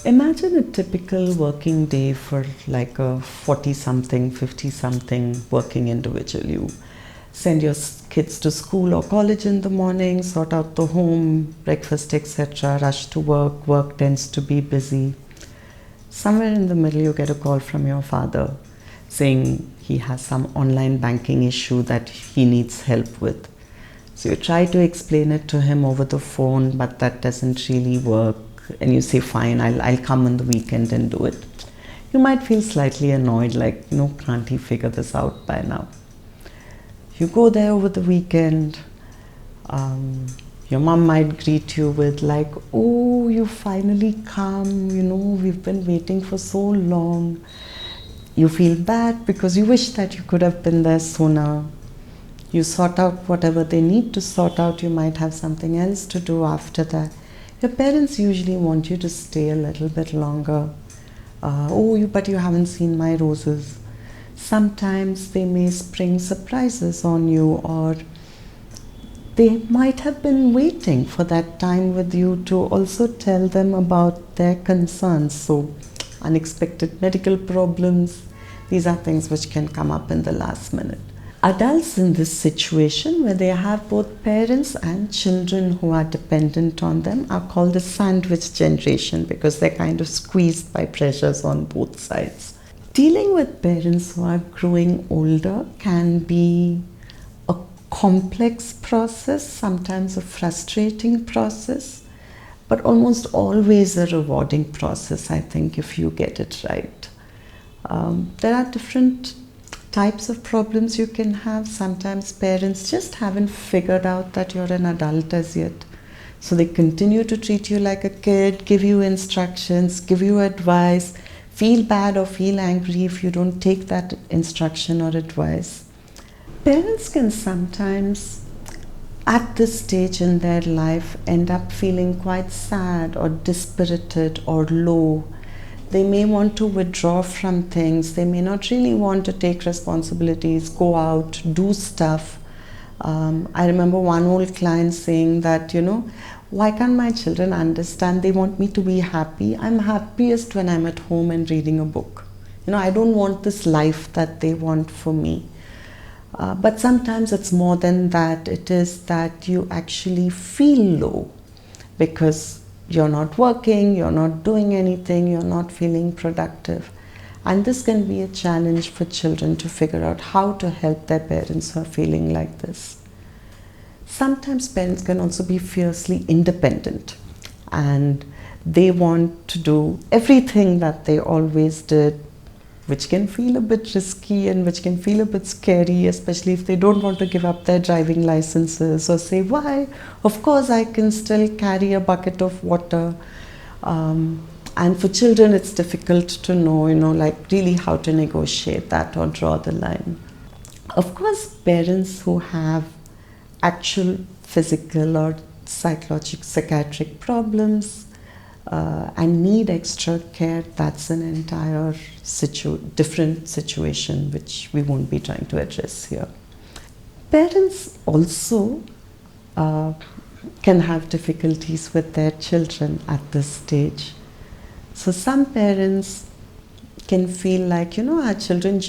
Imagine a typical working day for like a 40-something, 50-something working individual. You send your kids to school or college in the morning, sort out the home, breakfast, etc., rush to work. Work tends to be busy. Somewhere in the middle, you get a call from your father saying he has some online banking issue that he needs help with. So you try to explain it to him over the phone, but that doesn't really work. And you say, fine, I'll come on the weekend and do it. You might feel slightly annoyed, like, can't he figure this out by now? You go there over the weekend. Your mom might greet you with like, oh, you finally come, we've been waiting for so long. You feel bad because you wish that you could have been there sooner. You sort out whatever they need to sort out. You might have something else to do after that. Your parents usually want you to stay a little bit longer. But you haven't seen my roses. Sometimes they may spring surprises on you, or they might have been waiting for that time with you to also tell them about their concerns. So, unexpected medical problems, these are things which can come up in the last minute. Adults in this situation, where they have both parents and children who are dependent on them, are called the sandwich generation because they're kind of squeezed by pressures on both sides. Dealing with parents who are growing older can be a complex process, sometimes a frustrating process, but almost always a rewarding process, I think, if you get it right. There are different types of problems you can have. Sometimes parents just haven't figured out that you're an adult as yet. So they continue to treat you like a kid, give you instructions, give you advice, feel bad or feel angry if you don't take that instruction or advice. Parents can sometimes, at this stage in their life, end up feeling quite sad or dispirited or low. They may want to withdraw from things. They may not really want to take responsibilities, go out, do stuff. I remember one old client saying that, why can't my children understand? They want me to be happy. I'm happiest when I'm at home and reading a book. I don't want this life that they want for me. But sometimes it's more than that. It is that you actually feel low because you're not working, you're not doing anything, you're not feeling productive. And this can be a challenge for children to figure out how to help their parents who are feeling like this. Sometimes parents can also be fiercely independent and they want to do everything that they always did, which can feel a bit risky and which can feel a bit scary, especially if they don't want to give up their driving licenses or say, why? Of course I can still carry a bucket of water. And for children it's difficult to know, really how to negotiate that or draw the line. Of course, parents who have actual physical or psychiatric problems and need extra care, that's an entire different situation which we won't be trying to address here. Parents also can have difficulties with their children at this stage. So some parents can feel like, our children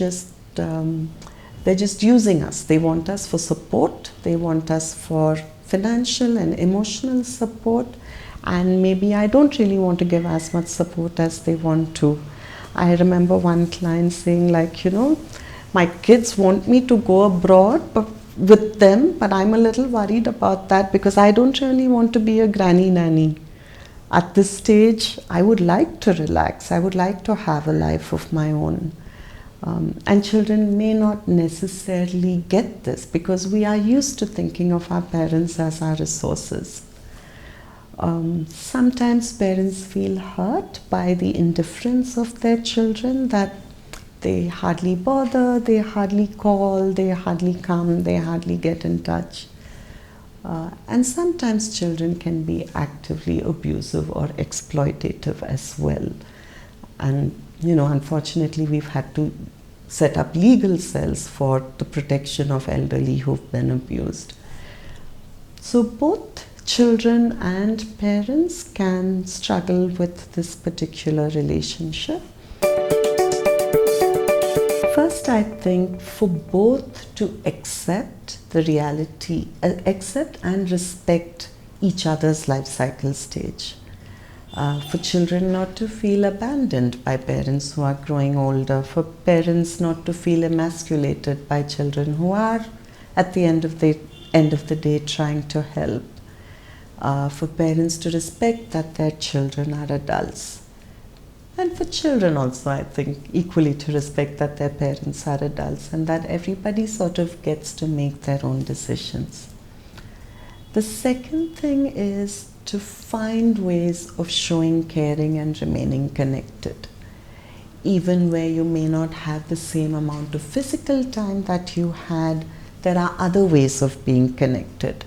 they're just using us. They want us for support, they want us for financial and emotional support, and maybe I don't really want to give as much support as they want to. I remember one client saying like, my kids want me to go abroad with them, but I'm a little worried about that because I don't really want to be a granny nanny. At this stage, I would like to relax. I would like to have a life of my own. And children may not necessarily get this because we are used to thinking of our parents as our resources. Sometimes parents feel hurt by the indifference of their children, that they hardly bother, they hardly call, they hardly come, they hardly get in touch. And sometimes children can be actively abusive or exploitative as well. And unfortunately we've had to set up legal cells for the protection of elderly who've been abused. So both children and parents can struggle with this particular relationship. First, I think for both to accept the reality, accept and respect each other's life cycle stage. For children not to feel abandoned by parents who are growing older, for parents not to feel emasculated by children who are at the end of the day trying to help. For parents to respect that their children are adults. And for children also, I think, equally to respect that their parents are adults and that everybody sort of gets to make their own decisions. The second thing is to find ways of showing caring and remaining connected. Even where you may not have the same amount of physical time that you had, there are other ways of being connected.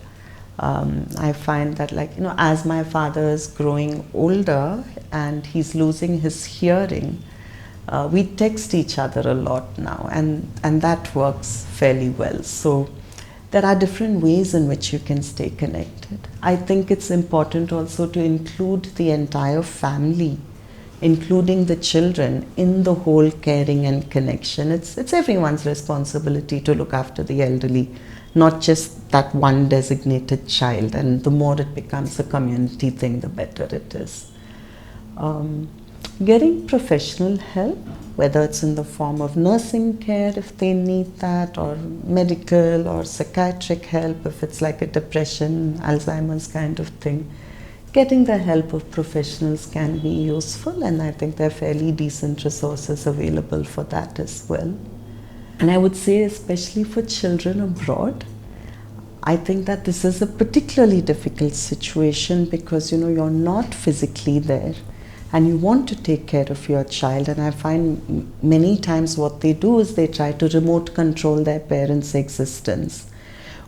I find that, as my father is growing older and he's losing his hearing, we text each other a lot now, and that works fairly well. So there are different ways in which you can stay connected. I think it's important also to include the entire family, including the children, in the whole caring and connection. It's everyone's responsibility to look after the elderly, not just that one designated child, and the more it becomes a community thing, the better it is. Getting professional help, whether it's in the form of nursing care if they need that, or medical or psychiatric help if it's like a depression, Alzheimer's kind of thing. Getting the help of professionals can be useful, and I think there are fairly decent resources available for that as well. And I would say, especially for children abroad, I think that this is a particularly difficult situation because you're not physically there and you want to take care of your child, and I find many times what they do is they try to remote control their parents' existence,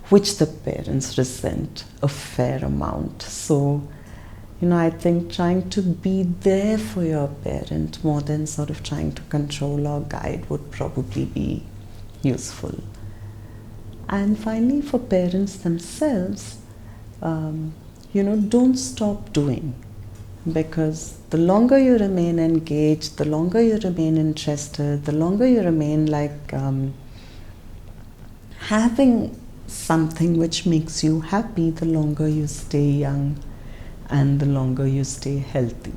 which the parents resent a fair amount. So I think trying to be there for your parent more than sort of trying to control or guide would probably be useful. And finally, for parents themselves, don't stop doing, because the longer you remain engaged, the longer you remain interested, the longer you remain having something which makes you happy, the longer you stay young and the longer you stay healthy.